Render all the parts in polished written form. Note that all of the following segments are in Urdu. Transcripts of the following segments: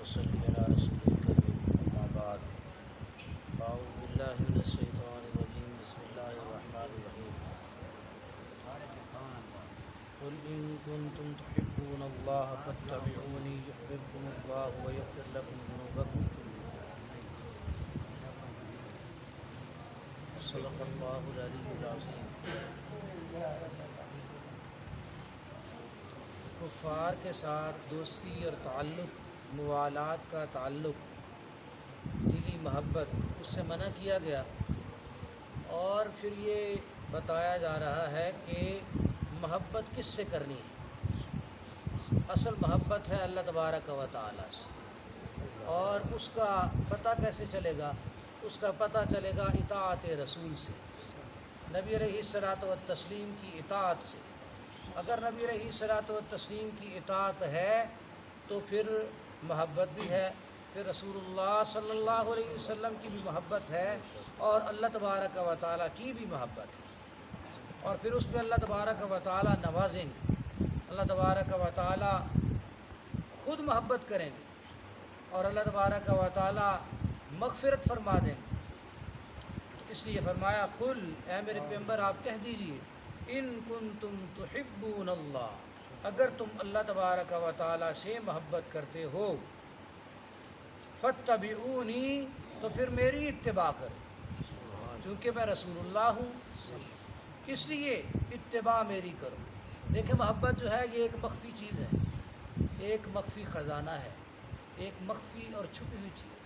صلی علی رسول الکریم اما بعد اعوذ باللہ من الشیطان الرجیم بسم اللہ الرحمن الرحیم قل ان کنتم تحبون اللہ فاتبعونی یحببکم اللہ ویغفر لکم ذنوبکم صدق اللہ العلی العظیم۔ کفار کے ساتھ دوستی اور تعلق، موالات کا تعلق، دلی محبت، اس سے منع کیا گیا، اور پھر یہ بتایا جا رہا ہے کہ محبت کس سے کرنی ہے۔ اصل محبت ہے اللہ تبارک و تعالیٰ سے، اور اس کا پتہ کیسے چلے گا؟ اس کا پتہ چلے گا اطاعت رسول سے، نبی علیہ الصلاۃ والتسلیم کی اطاعت سے۔ اگر نبی علیہ الصلاۃ والتسلیم کی اطاعت ہے تو پھر محبت بھی ہے، پھر رسول اللہ صلی اللہ علیہ وسلم کی بھی محبت ہے، اور اللہ تبارک و تعالیٰ کی بھی محبت ہے، اور پھر اس پہ اللہ تبارک و تعالیٰ نوازیں گے، اللہ تبارک و تعالیٰ خود محبت کریں گے، اور اللہ تبارک و تعالیٰ مغفرت فرما دیں گے۔ تو اس لیے فرمایا قل، اے میرے پیغمبر آپ کہہ دیجئے، ان کنتم تحبون اللہ، اگر تم اللہ تبارک و تعالیٰ سے محبت کرتے ہو، فاتبعونی، تو پھر میری اتباع کرو، چونکہ میں رسول اللہ ہوں، اس لیے اتباع میری کرو۔ دیکھیں محبت جو ہے یہ ایک مخفی چیز ہے، ایک مخفی خزانہ ہے، ایک مخفی اور چھپی ہوئی چیز ہے۔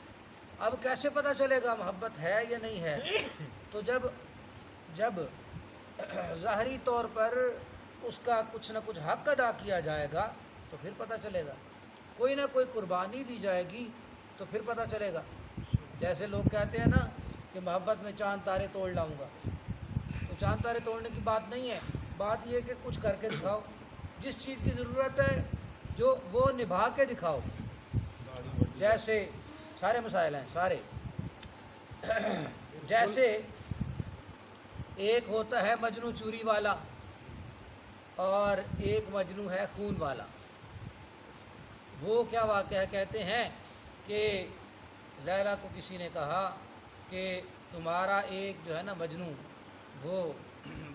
اب کیسے پتہ چلے گا محبت ہے یا نہیں ہے؟ تو جب ظاہری طور پر اس کا کچھ نہ کچھ حق ادا کیا جائے گا تو پھر پتہ چلے گا، کوئی نہ کوئی قربانی دی جائے گی تو پھر پتہ چلے گا۔ جیسے لوگ کہتے ہیں نا کہ محبت میں چاند تارے توڑ لاؤں گا، تو چاند تارے توڑنے کی بات نہیں ہے، بات یہ کہ کچھ کر کے دکھاؤ، جس چیز کی ضرورت ہے جو وہ نبھا کے دکھاؤ۔ جیسے سارے مسائل ہیں سارے، جیسے ایک ہوتا ہے مجنو چوری والا، اور ایک مجنو ہے خون والا۔ وہ کیا واقعہ ہے؟ کہتے ہیں کہ لیلا کو کسی نے کہا کہ تمہارا ایک جو ہے نا مجنو، وہ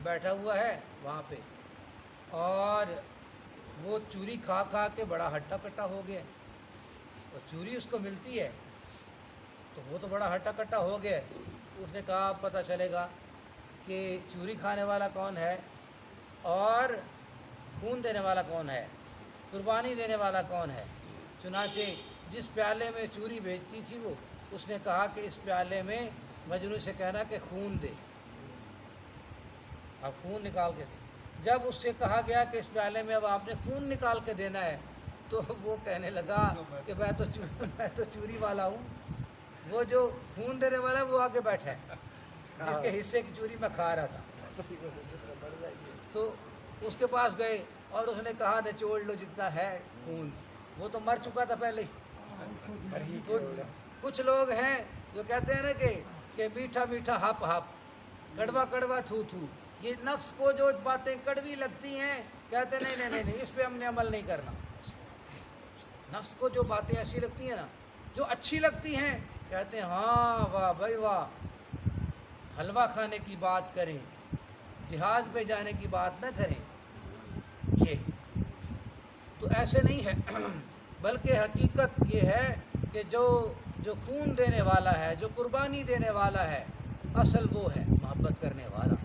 بیٹھا ہوا ہے وہاں پہ، اور وہ چوری کھا کھا کے بڑا ہٹا کٹا ہو گیا، اور چوری اس کو ملتی ہے تو وہ تو بڑا ہٹا کٹا ہو گیا۔ اس نے کہا اب پتہ چلے گا کہ چوری کھانے والا کون ہے اور خون دینے والا کون ہے، قربانی دینے والا کون ہے۔ چنانچہ جس پیالے میں چوری بیچتی تھی وہ، اس نے کہا کہ اس پیالے میں مجنو سے کہنا کہ خون دے، اب خون نکال کے دے۔ جب اس سے کہا گیا کہ اس پیالے میں اب آپ نے خون نکال کے دینا ہے، تو وہ کہنے لگا کہ میں تو چوری والا ہوں، وہ جو خون دینے والا ہے وہ آگے بیٹھا ہے، جس کے حصے کی چوری میں کھا رہا تھا۔ تو اس کے پاس گئے اور اس نے کہا نچوڑ لو جتنا ہے خون، وہ تو مر چکا تھا پہلے ہی۔ تو کچھ لوگ ہیں جو کہتے ہیں نا کہ میٹھا میٹھا ہپ ہپ، کڑوا کڑوا تھو تھو، یہ نفس کو جو باتیں کڑوی لگتی ہیں کہتے ہیں نہیں نہیں نہیں، اس پہ ہم نے عمل نہیں کرنا۔ نفس کو جو باتیں ایسی لگتی ہیں نا، جو اچھی لگتی ہیں، کہتے ہیں ہاں واہ بھائی واہ، حلوہ کھانے کی بات کریں، جہاد پہ جانے کی بات نہ کریں۔ یہ تو ایسے نہیں ہے، بلکہ حقیقت یہ ہے کہ جو خون دینے والا ہے، جو قربانی دینے والا ہے، اصل وہ ہے محبت کرنے والا۔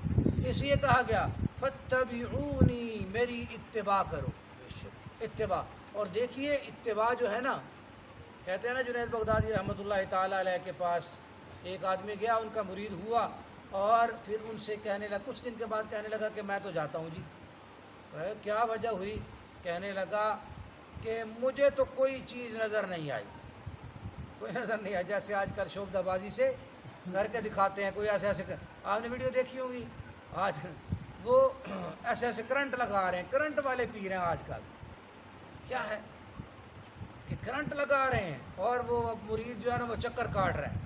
اس لیے کہا گیا فاتبعونی، میری اتباع کرو، اتباع۔ اور دیکھیے اتباع جو ہے نا، کہتے ہیں نا جنید بغدادی رحمۃ اللہ تعالیٰ علیہ کے پاس ایک آدمی گیا، ان کا مرید ہوا، اور پھر ان سے کہنے لگا، کچھ دن کے بعد کہنے لگا کہ میں تو جاتا ہوں جی۔ کیا وجہ ہوئی؟ کہنے لگا کہ مجھے تو کوئی چیز نظر نہیں آئی، کوئی نظر نہیں آئی۔ جیسے آج کل شوبدہ بازی سے کر کے دکھاتے ہیں، کوئی ایسے ایسے آپ نے ویڈیو دیکھی ہوگی، آج وہ ایسے ایسے کرنٹ لگا رہے ہیں، کرنٹ والے پی رہے ہیں آج کل۔ کیا ہے کہ کرنٹ لگا رہے ہیں، اور وہ مرید جو ہے نا وہ چکر کاٹ رہا ہے،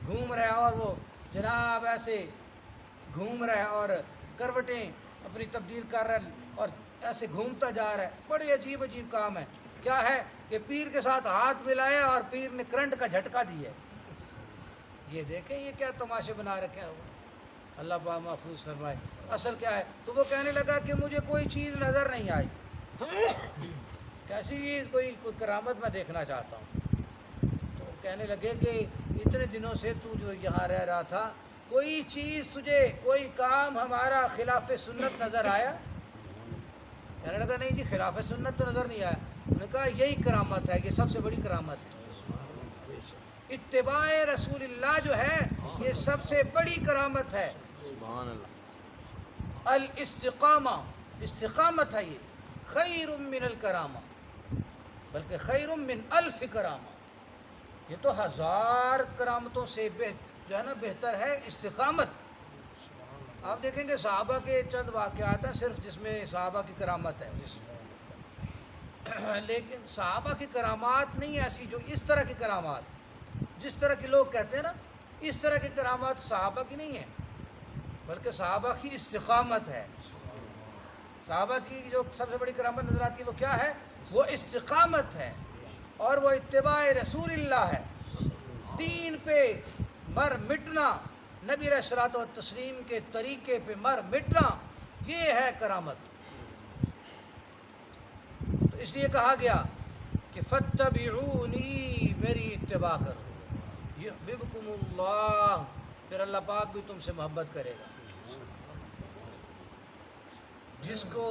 گھوم رہا ہے، اور وہ جناب ایسے گھوم رہا ہے اور کروٹیں اپنی تبدیل کر رہا ہے اور ایسے گھومتا جا رہا ہے۔ بڑے عجیب عجیب کام ہے۔ کیا ہے کہ پیر کے ساتھ ہاتھ ملایا اور پیر نے کرنٹ کا جھٹکا دیا. یہ دیکھیں یہ کیا تماشے بنا رکھے ہیں. اللہ پاک محفوظ فرمائے. اصل کیا ہے؟ تو وہ کہنے لگا کہ مجھے کوئی چیز نظر نہیں آئی. کیسی چیز؟ کوئی کرامت میں دیکھنا چاہتا ہوں. تو کہنے لگے کہ اتنے دنوں سے تو جو یہاں رہ رہا تھا کوئی چیز تجھے، کوئی کام ہمارا خلاف سنت نظر آیا؟ کہنے لگا نہیں جی خلاف سنت تو نظر نہیں آیا. انہوں نے کہا یہی کرامت ہے، یہ سب سے بڑی کرامت ہے. اتباع رسول اللہ جو ہے یہ سب سے بڑی کرامت ہے. سبحان اللہ. الاستقامہ، استقامت ہے یہ. خیر من الکرامہ، بلکہ خیر من الف کرامہ. یہ تو 1000 کرامتوں سے جو ہے نا بہتر ہے استقامت. آپ دیکھیں گے صحابہ کے چند واقعات ہیں صرف جس میں صحابہ کی کرامت ہے، لیکن صحابہ کی کرامات نہیں ایسی جو اس طرح کی کرامات جس طرح کے لوگ کہتے ہیں نا، اس طرح کی کرامات صحابہ کی نہیں ہے، بلکہ صحابہ کی استقامت ہے. صحابہ کی جو سب سے بڑی کرامت نظر آتی ہے وہ کیا ہے؟ وہ استقامت ہے اور وہ اتباع رسول اللہ ہے. دین پہ مر مٹنا، نبی علیہ الصلوۃ والتسلیم کے طریقے پہ مر مٹنا، یہ ہے کرامت. تو اس لیے کہا گیا کہ فاتبعونی، میری اتباع کرو. یحببکم اللہ، پھر اللہ پاک بھی تم سے محبت کرے گا. جس کو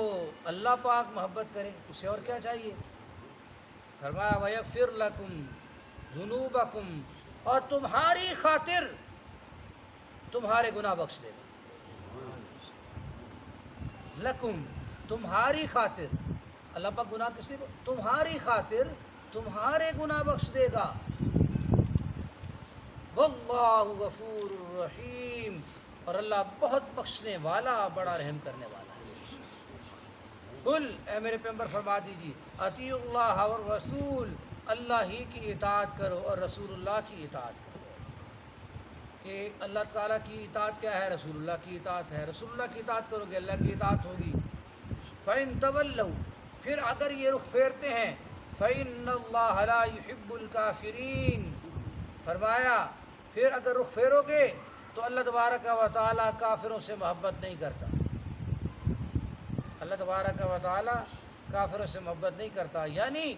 اللہ پاک محبت کرے اسے اور کیا چاہیے؟ فرمایا وَيَغْفِرْ لَكُمْ ذُنُوبَكُمْ، اور تمہاری خاطر تمہارے گناہ بخش دے گا. لکم، تمہاری خاطر. اللہ پاک گناہ کس لیے؟ تمہاری خاطر تمہارے گناہ بخش دے گا. واللہ غفور الرحیم، اور اللہ بہت بخشنے والا، بڑا رحم کرنے والا ہے. قل، اے میرے پیغمبر فرما دیجیے، اطیعوا اللہ والرسول، اللہ ہی کی اطاعت کرو اور رسول اللہ کی اطاعت کرو. کہ اللہ تعالیٰ کی اطاعت کیا ہے؟ رسول اللہ کی اطاعت ہے. رسول اللہ کی اطاعت کرو گے اللہ کی اطاعت ہوگی. فَإِن تَوَلَّوْا، پھر اگر یہ رخ پھیرتے ہیں، فَإِنَّ اللَّهَ لَا يُحِبُّ الْكَافِرِينَ، فرمایا پھر اگر رخ پھیرو گے تو اللہ تبارک و تعالیٰ کافروں سے محبت نہیں کرتا. اللہ تبارک و تعالیٰ کافروں سے محبت نہیں کرتا. یعنی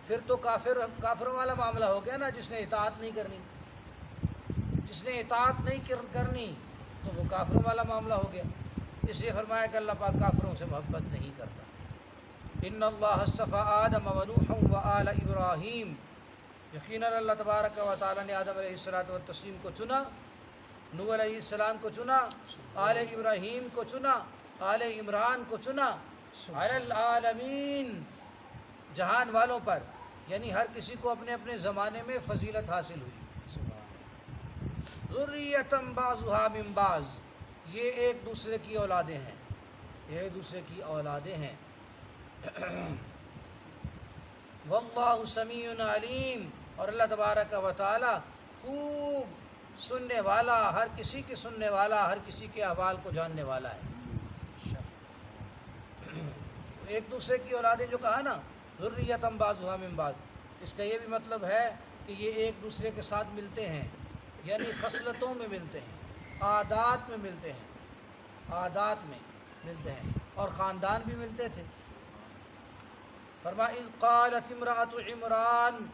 پھر تو کافروں والا معاملہ ہو گیا نا. جس نے اطاعت نہیں کرنی، جس نے اطاعت نہیں کرنی تو وہ کافروں والا معاملہ ہو گیا. اس لیے فرمایا کہ اللہ پاک کافروں سے محبت نہیں کرتا. ان اللہ اصطفیٰ آدم ونوحا وآل ابراہیم، یقیناً اللہ تبارک و تعالیٰ نے آدم علیہ الصلوۃ والتسلیم کو چنا، نوح علیہ السلام کو چنا، آل ابراہیم کو چنا، آل عمران کو چنا، علی العالمین، جہان والوں پر. یعنی ہر کسی کو اپنے اپنے زمانے میں فضیلت حاصل ہوئی. ذریۃ بعضھا من بعض، یہ ایک دوسرے کی اولادیں ہیں، ایک دوسرے کی اولادیں ہیں. واللہ سمیع علیم، اور اللہ تبارک و تعالی خوب سننے والا، ہر کسی کے سننے والا، ہر کسی کے احوال کو جاننے والا ہے. ایک دوسرے کی اولادیں جو کہا نا، ذریۃ بعضھا من بعض، اس کا یہ بھی مطلب ہے کہ یہ ایک دوسرے کے ساتھ ملتے ہیں، یعنی خصلتوں میں ملتے ہیں، عادات میں ملتے ہیں، عادات میں ملتے ہیں، اور خاندان بھی ملتے تھے. فرمایا اذ قالت امرأۃ عمران،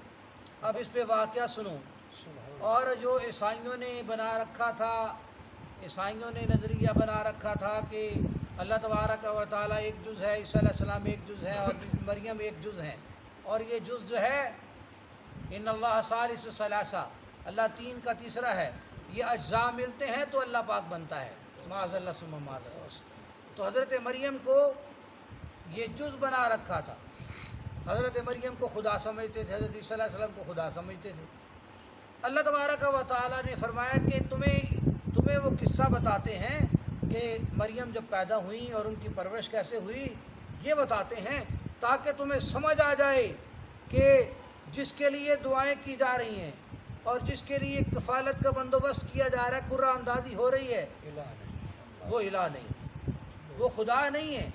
اب اس پہ واقعہ سنو. اور جو عیسائیوں نے بنا رکھا تھا، عیسائیوں نے نظریہ بنا رکھا تھا کہ اللہ تبارک و تعالیٰ ایک جز ہے، عیسیٰ علیہ السلام ایک جز ہے، اور مریم ایک جز ہیں، اور یہ جز جو ہے ان اللہ ثالث ثلاثہ، اللہ تین کا تیسرا ہے. یہ اجزاء ملتے ہیں تو اللہ پاک بنتا ہے. معاذ اللہ ثم معاذ اللہ. تو حضرت مریم کو یہ جز بنا رکھا تھا. حضرت مریم کو خدا سمجھتے تھے، حضرت عیسیٰ علیہ السلام کو خدا سمجھتے تھے. اللہ تبارک و تعالیٰ نے فرمایا کہ تمہیں وہ قصہ بتاتے ہیں کہ مریم جب پیدا ہوئیں اور ان کی پرورش کیسے ہوئی، یہ بتاتے ہیں تاکہ تمہیں سمجھ آ جائے کہ جس کے لیے دعائیں کی جا رہی ہیں اور جس کے لیے کفالت کا بندوبست کیا جا رہا ہے، قرآن اندازی ہو رہی ہے، وہ الہ نہیں، وہ خدا نہیں ہے.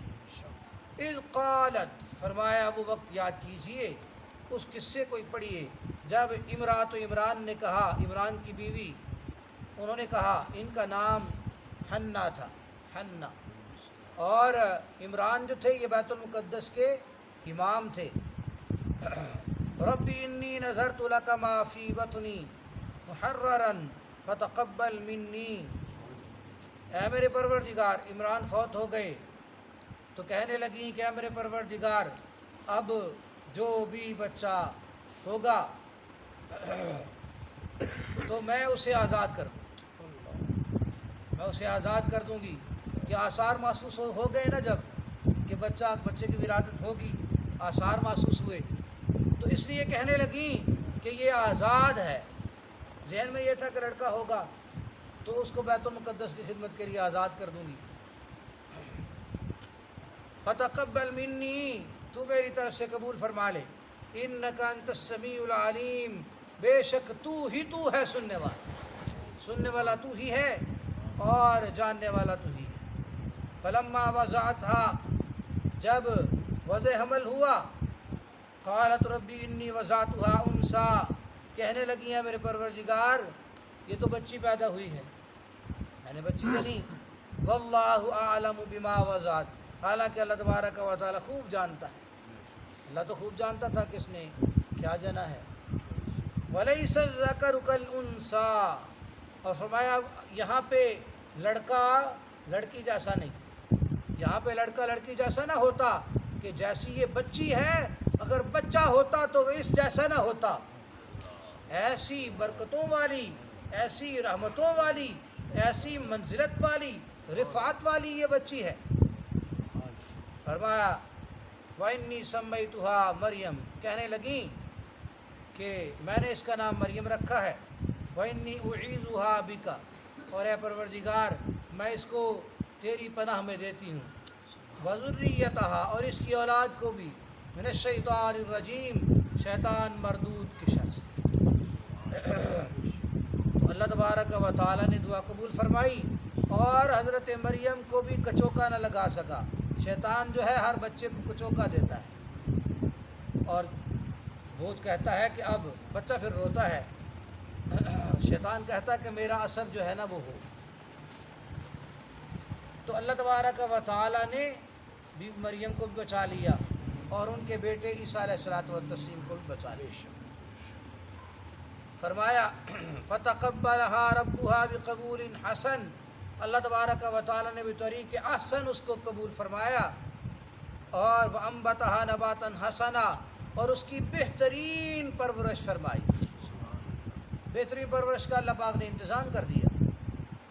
اذ قالت، فرمایا وہ وقت یاد کیجئے اس قصے کو پڑھیے جب امراۃ و عمران نے کہا، عمران کی بیوی، انہوں نے کہا، ان کا نام حنا تھا، حنا، اور عمران جو تھے یہ بیت المقدس کے امام تھے۔ ربی انی نذرت لک ما فی بطنی محررا فتقبل منی، اے میرے پروردگار، عمران فوت ہو گئے تو کہنے لگیں کہ اے میرے پروردگار، اب جو بھی بچہ ہوگا تو میں اسے آزاد کر دوں، میں اسے آزاد کر دوں گی۔ یہ آثار محسوس ہو گئے نا جب کہ بچے کی ولادت ہوگی، آثار محسوس ہوئے، تو اس لیے کہنے لگیں کہ یہ آزاد ہے۔ ذہن میں یہ تھا کہ لڑکا ہوگا تو اس کو بیت المقدس کی خدمت کے لیے آزاد کر دوں گی۔ فتقبل منی، تو میری طرف سے قبول فرما لے، انک انت السمیع العلیم، بے شک تو ہے سننے والا تو ہی ہے اور جاننے والا تو ہی ہے۔ فلما وضعتها، جب وضع حمل ہوا، قالت ربی انی وضعتها انثی، کہنے لگی ہیں میرے پروردگار یہ تو بچی پیدا ہوئی ہے، میں نے بچی جنی، واللہ اعلم بما وضعت، حالانکہ اللہ تبارک و تعالی خوب جانتا ہے، اللہ تو خوب جانتا تھا کس نے کیا جنا ہے۔ ولیس الذکر کالانثی، اور فرمایا یہاں پہ لڑکا لڑکی جیسا نہیں، یہاں پہ لڑکا لڑکی جیسا نہ ہوتا کہ جیسی یہ بچی ہے اگر بچہ ہوتا تو اس جیسا نہ ہوتا، ایسی برکتوں والی، ایسی رحمتوں والی، ایسی منزلت والی، رفعت والی یہ بچی ہے۔ فرمایا وَإِنِّي سَمَّيْتُهَا مریم، کہنے لگیں کہ میں نے اس کا نام مریم رکھا ہے، وَإِنِّي أُعِيذُهَا بِكَ، اور اے پروردگار میں اس کو تیری پناہ میں دیتی ہوں، وَذُرِّيَّتَهَا، اور اس کی اولاد کو بھی، من الشیطان الرجیم، شیطان مردود کی شر سے۔ اللہ تبارک و تعالی نے دعا قبول فرمائی، اور حضرت مریم کو بھی کچوکا نہ لگا سکا۔ شیطان جو ہے ہر بچے کو کچوکا دیتا ہے، اور وہ کہتا ہے کہ اب بچہ پھر روتا ہے، شیطان کہتا ہے کہ میرا اثر جو ہے نا وہ ہو۔ تو اللہ تبارک و تعالی نے بھی مریم کو بھی بچا لیا، اور ان کے بیٹے عیسیٰ علیہ الصلوۃ والتسلیم کو بھی بچا لیا۔ فرمایا فتقبلها ربها بقبول حسن، اللہ تبارک و تعالی نے بھی طریق احسن اس کو قبول فرمایا، اور وانبتها نباتا حسنا، اور اس کی بہترین پرورش فرمائی، بہترین پرورش کا اللہ پاک نے انتظام کر دیا۔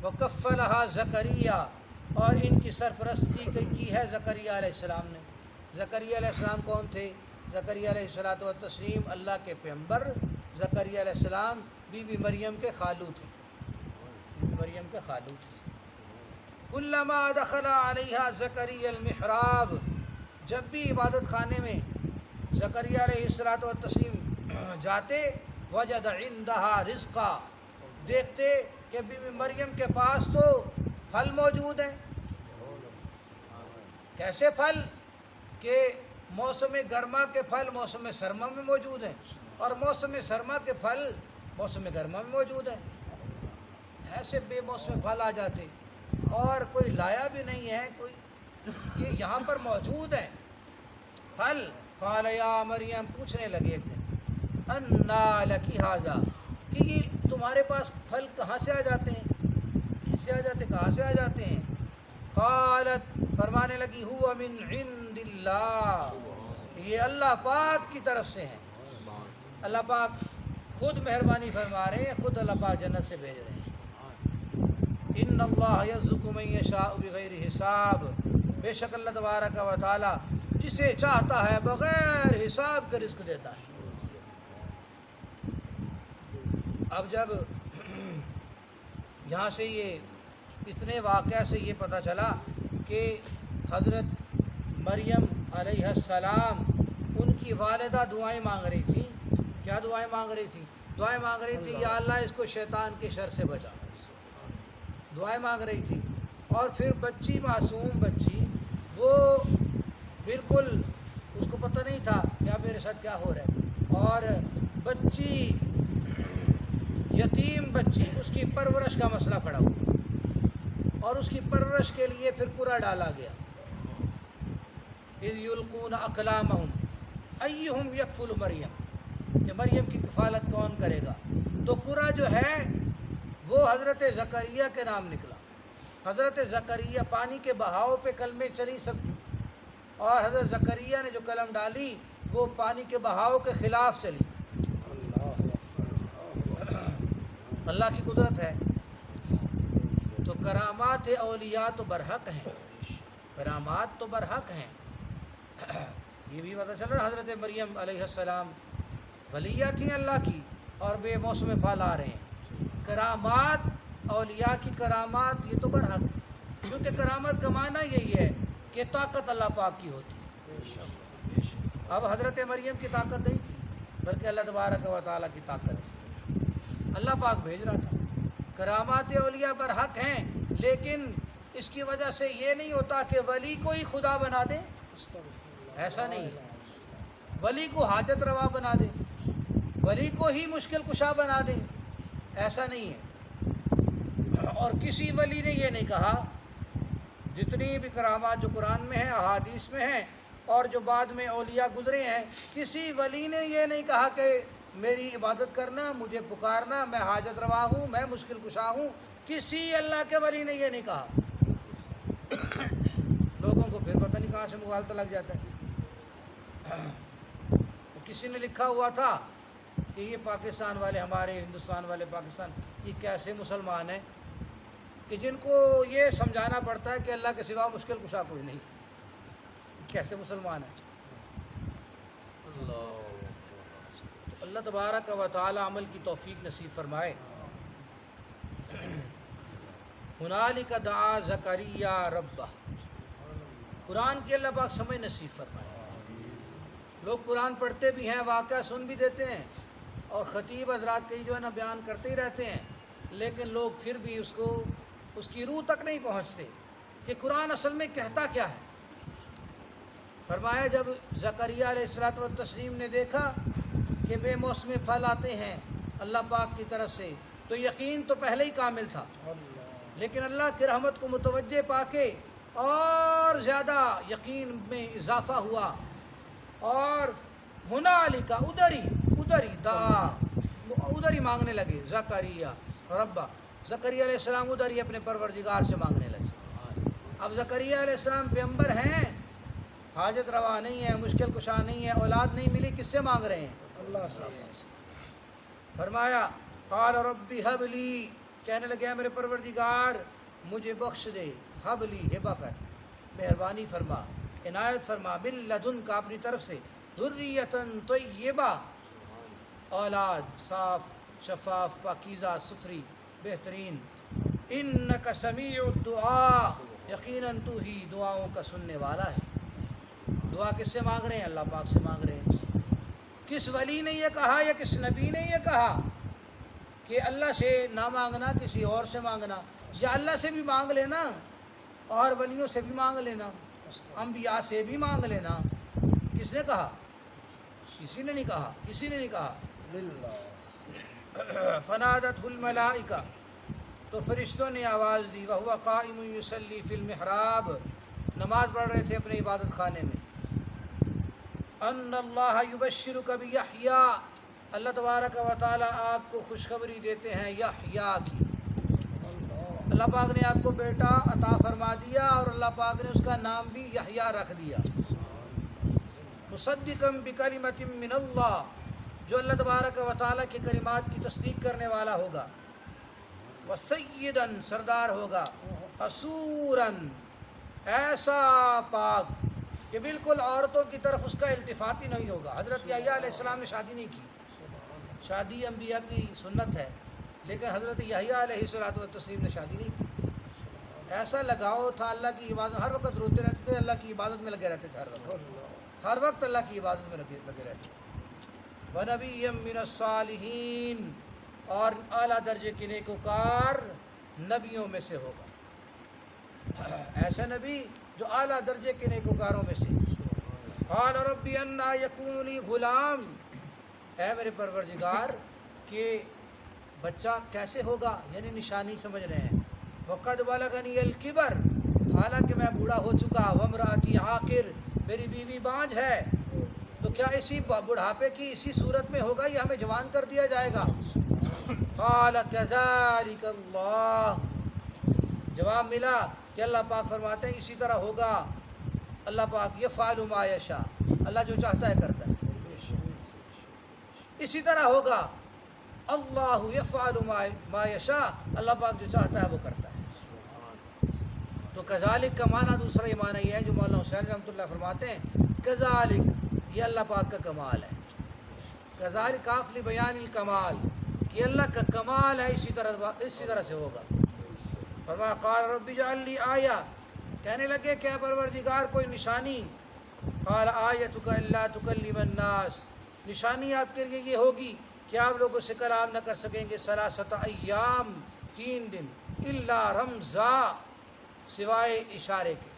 وکفلها زکریا، اور ان کی سرپرستی کی ہے زکریا علیہ السلام نے۔ زکریا علیہ السلام کون تھے؟ زکریا علیہ الصلوۃ والتسلیم اللہ کے پیغمبر، زکریا علیہ السلام بی بی مریم کے خالو تھے، بی بی مریم کے خالو تھے۔ کلما دخل علیہا زکریا المحراب، جب بھی عبادت خانے میں زکریا علیہ الصلوۃ والتسلیم جاتے، وجد عندها رزقا، دیکھتے کہ بی بی مریم کے پاس تو پھل موجود ہیں۔ کیسے پھل؟ کہ موسم گرما کے پھل موسم سرما میں موجود ہیں، اور موسم سرما کے پھل موسم گرما میں موجود ہیں۔ ایسے بے موسم پھل آ جاتے، اور کوئی لایا بھی نہیں ہے کوئی، یہ یہاں پر موجود ہیں پھل۔ قال یا مریم، پوچھنے لگے ایک دن، انا لکی ھذا، کہ یہ تمہارے پاس پھل کہاں سے آ جاتے ہیں، کیسے آ جاتے، کہاں سے آ جاتے ہیں؟ قالت، فرمانے لگی، ہوا من عند اللہ، یہ اللہ پاک کی طرف سے ہیں، اللہ پاک خود مہربانی فرما رہے ہیں، خود اللہ پاک جنت سے بھیج رہے ہیں۔ ان اللہ یرزق من یشاء بغیر حساب، بے شک اللہ تبارک و تعالی جسے چاہتا ہے بغیر حساب کے رزق دیتا ہے۔ اب جب یہاں سے یہ اتنے واقعہ سے یہ پتہ چلا کہ حضرت مریم علیہ السلام ان کی والدہ دعائیں مانگ رہی تھی، کیا دعائیں مانگ رہی تھی؟ دعائیں مانگ رہی تھی یا اللہ اس کو شیطان کے شر سے بچا، دعائیں مانگ رہی تھی۔ اور پھر بچی، معصوم بچی، وہ بالکل اس کو پتہ نہیں تھا کہ اب میرے ساتھ کیا ہو رہا ہے، اور بچی یتیم بچی اس کی پرورش کا مسئلہ پڑا ہوا، اور اس کی پرورش کے لیے پھر قرعہ ڈالا گیا، اذ یلقون اقلامہم ایہم یکفل مریم، کہ مریم کی کفالت کون کرے گا۔ تو قرعہ جو ہے وہ حضرت زکریا کے نام نکلا۔ حضرت زکریا پانی کے بہاؤ پہ قلمیں چلی سب، اور حضرت زکریا نے جو قلم ڈالی وہ پانی کے بہاؤ کے خلاف چلی۔ اللہ کی قدرت ہے۔ تو کرامات اولیاء تو برحق ہیں، کرامات تو برحق ہیں۔ یہ بھی پتہ چل رہا حضرت مریم علیہ السلام ولیہ تھیں اللہ کی، اور بے موسم پھل آ رہے ہیں۔ کرامات اولیاء کی کرامات یہ تو برحق ہے، کیونکہ کرامت کا معنی یہی ہے کہ طاقت اللہ پاک کی ہوتی ہے۔ اب حضرت مریم کی طاقت نہیں تھی، بلکہ اللہ تبارک و تعالیٰ کی طاقت تھی، اللہ پاک بھیج رہا تھا۔ کرامات اولیاء برحق ہیں، لیکن اس کی وجہ سے یہ نہیں ہوتا کہ ولی کو ہی خدا بنا دیں، ایسا نہیں ہے۔ ولی کو حاجت روا بنا دیں، ولی کو ہی مشکل کشا بنا دیں، ایسا نہیں ہے۔ اور کسی ولی نے یہ نہیں کہا، جتنی بھی کرامات جو قرآن میں ہیں، احادیث میں ہیں، اور جو بعد میں اولیاء گزرے ہیں، کسی ولی نے یہ نہیں کہا کہ میری عبادت کرنا، مجھے پکارنا، میں حاجت روا ہوں، میں مشکل کشا ہوں۔ کسی اللہ کے ولی نے یہ نہیں کہا۔ لوگوں کو پھر پتہ نہیں کہاں سے مغالطہ لگ جاتا ہے۔ کسی نے لکھا ہوا تھا کہ یہ پاکستان والے، ہمارے ہندوستان والے پاکستان، یہ کیسے مسلمان ہیں کہ جن کو یہ سمجھانا پڑتا ہے کہ اللہ کے سوا مشکل کشا کوئی نہیں، کیسے مسلمان ہیں۔ اللہ تبارک و تعالی عمل کی توفیق نصیب فرمائے۔ ہنالک دعا زکریا ربہ، قرآن کی اللہ پاک سمجھ نصیب فرمائے۔ لوگ قرآن پڑھتے بھی ہیں، واقعہ سن بھی دیتے ہیں، اور خطیب حضرات کئی جو ہے نا بیان کرتے ہی رہتے ہیں، لیکن لوگ پھر بھی اس کی روح تک نہیں پہنچتے کہ قرآن اصل میں کہتا کیا ہے۔ فرمایا جب زکریا علیہ الصلوۃ والتسلیم نے دیکھا کہ بے موسم پھل آتے ہیں اللہ پاک کی طرف سے، تو یقین تو پہلے ہی کامل تھا، لیکن اللہ کی رحمت کو متوجہ پا کے اور زیادہ یقین میں اضافہ ہوا، اور ہنالک ادھر ہی دعا، ادھر ہی مانگنے لگے زکریا ربہ، زکریا علیہ السلام ادھر ہی اپنے پروردگار سے مانگنے لگے۔ اب زکریا علیہ السلام پیغمبر ہیں، حاجت روا نہیں ہے، مشکل کشا نہیں ہے، اولاد نہیں ملی، کس سے مانگ رہے ہیں؟ اللہ سے۔ فرمایا قال رب ہب لی، کہنے لگے میرے پروردگار مجھے بخش دے، ہب لی، ہبہ کر، مہربانی فرما، عنایت فرما، من لدن کا اپنی طرف سے، ذریۃ طیبہ، اولاد صاف شفاف پاکیزہ ستھری بہترین، انک سمیع الدعاء، یقیناً تو ہی دعاؤں کا سننے والا ہے۔ دعا کس سے مانگ رہے ہیں؟ اللہ پاک سے مانگ رہے ہیں۔ کس ولی نے یہ کہا یا کس نبی نے یہ کہا کہ اللہ سے نہ مانگنا، کسی اور سے مانگنا؟ یا اللہ سے بھی مانگ لینا اور ولیوں سے بھی مانگ لینا، انبیاء سے بھی مانگ لینا۔ کس نے کہا؟ کسی نے نہیں کہا، کسی نے نہیں کہا۔ فنادتہ الملائکہ، تو فرشتوں نے آواز دی، وہو قائم یصلی فی المحراب، نماز پڑھ رہے تھے اپنے عبادت خانے میں، ان اللہ یبشرک بیحییٰ، اللہ تبارک و تعالیٰ آپ کو خوشخبری دیتے ہیں یحییٰ کی۔ اللہ پاک نے آپ کو بیٹا عطا فرما دیا، اور اللہ پاک نے اس کا نام بھی یحییٰ رکھ دیا۔ مصدقا بکلمۃ من اللہ، جو اللہ تبارک و تعالیٰ کی کلمات کی تصدیق کرنے والا ہوگا، وسیداً، سردار ہوگا، حصوراً، ایسا پاک کہ بالکل عورتوں کی طرف اس کا التفات ہی نہیں ہوگا۔ حضرت یحییٰ علیہ السلام نے شادی نہیں کی، شادی انبیاء کی سنت ہے، لیکن حضرت یحییٰ علیہ الصلوۃ والتسلیم نے شادی نہیں کی۔ ایسا لگاؤ تھا اللہ کی عبادت، ہر وقت روتے رہتے تھے، اللہ کی عبادت میں لگے رہتے تھے، ہر وقت اللہ کی عبادت میں لگے رہتے تھے۔ وَنَبِيًّا مِّنَ الصَّالِحِينَ، اور اعلیٰ درجے کے نیکوکار نبیوں میں سے ہوگا، ایسا نبی جو اعلیٰ درجے کے نیکوکاروں میں سے۔ قال رب انا یکون لی غلام، اے میرے پروردگار کہ بچہ کیسے ہوگا، یعنی نشانی سمجھ رہے ہیں. وقد بلغنی الکبر، حالانکہ میں بوڑھا ہو چکا. وامرأتی عاقر، میری بیوی بانجھ ہے. تو کیا اسی بڑھاپے کی اسی صورت میں ہوگا یا ہمیں جوان کر دیا جائے گا؟ قال کذالک اللہ، جواب ملا کہ اللہ پاک فرماتے ہیں اسی طرح ہوگا. اللہ پاک یفعل ما یشاء، اللہ جو چاہتا ہے کرتا ہے، اسی طرح ہوگا. اللہ یفعل ما یشاء، اللہ پاک جو چاہتا ہے وہ کرتا ہے. تو کذالک کا معنی دوسرا یہ معنی یہ ہے جو مولانا حسین رحمۃ اللہ فرماتے ہیں کذالک، یہ اللہ پاک کا کمال ہے. کذالک کاف لبیان الکمال، کہ اللہ کا کمال ہے، اسی طرح سے ہوگا. فرمایا قال رب اجعل لی آیہ، کہنے لگے کہ پروردگار کوئی نشانی. قال آیتک الا تکلم الناس، نشانی آپ کے لیے یہ ہوگی کہ آپ لوگوں سے کلام نہ کر سکیں گے 3 ایام، 3 دن، الا رمزا، سوائے اشارے کے.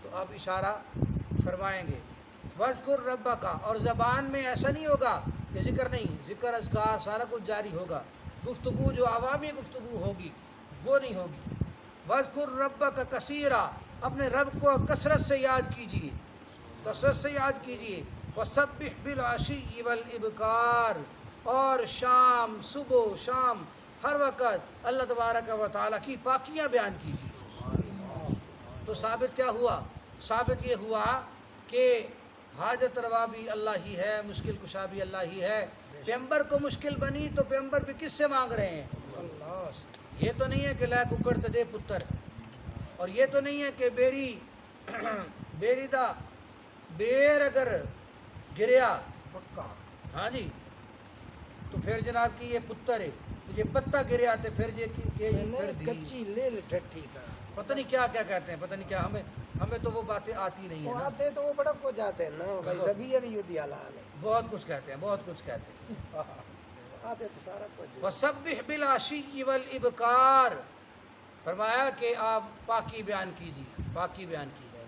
تو آپ اشارہ فرمائیں گے. وذکر ربک، اور زبان میں ایسا نہیں ہوگا کہ ذکر نہیں، ذکر اذکار سارا کچھ جاری ہوگا. گفتگو جو عوامی گفتگو ہوگی وہ نہیں ہوگی. وذکر ربک کثیرا، اپنے رب کو کثرت سے یاد کیجیے، کثرت سے یاد کیجیے. وسبح بالعشی والابکار، اور شام، صبح شام، ہر وقت اللہ تبارک و تعالیٰ کی پاکیاں بیان کیجیے. تو ثابت کیا ہوا؟ ثابت یہ ہوا کہ حاجت روا بھی اللہ ہی ہے، مشکل کشا بھی اللہ ہی ہے. پیغمبر کو مشکل بنی تو پیغمبر بھی کس سے مانگ رہے ہیں؟ اللہ سے. یہ تو نہیں ہے کہ لے ککڑ تے دے پتر، اور یہ تو نہیں ہے کہ بیری دا بیر اگر گریا پکا، ہاں جی تو پھر جناب کی یہ پتر ہے، یہ پتا گریا تے پھر کچی لیل ٹھٹھی تھا، پتہ نہیں کیا کہتے ہیں، پتہ نہیں کیا. ہمیں تو وہ باتیں آتی نہیں ہیں نا. آتے تو وہ بڑا کو جاتے ہیں نا بھائی، سبھی ابھی یودی حالان ہے، بہت کچھ کہتے ہیں. آتے تو سارا کچھ. وسبح بالعشی والابکار، فرمایا کہ آپ پاکی بیان کیجیے، پاکی بیان کیجیے،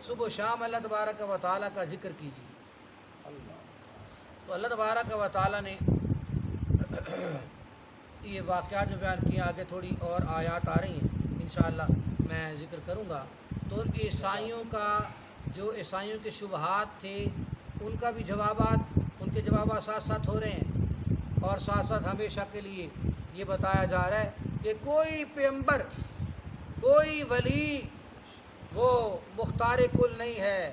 صبح و شام اللہ تبارک و تعالیٰ کا ذکر کیجیے. تو اللہ تبارک و تعالیٰ نے یہ واقعات جو بیان کیے، آگے تھوڑی اور آیات آ رہی ہیں انشاءاللہ میں ذکر کروں گا. تو عیسائیوں کے شبہات تھے، ان کا بھی جوابات، ان کے جوابات ساتھ ساتھ ہو رہے ہیں. اور ساتھ ساتھ ہمیشہ کے لیے یہ بتایا جا رہا ہے کہ کوئی پیغمبر، کوئی ولی وہ مختار کل نہیں ہے،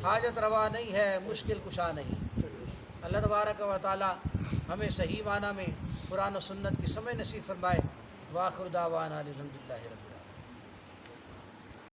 حاجت روا نہیں ہے، مشکل کشا نہیں. اللہ تبارک و تعالی ہمیں صحیح معنی میں قرآن و سنت کی سمجھ نصیب فرمائے. وآخر دعوانا الحمدللہ رب العالمین.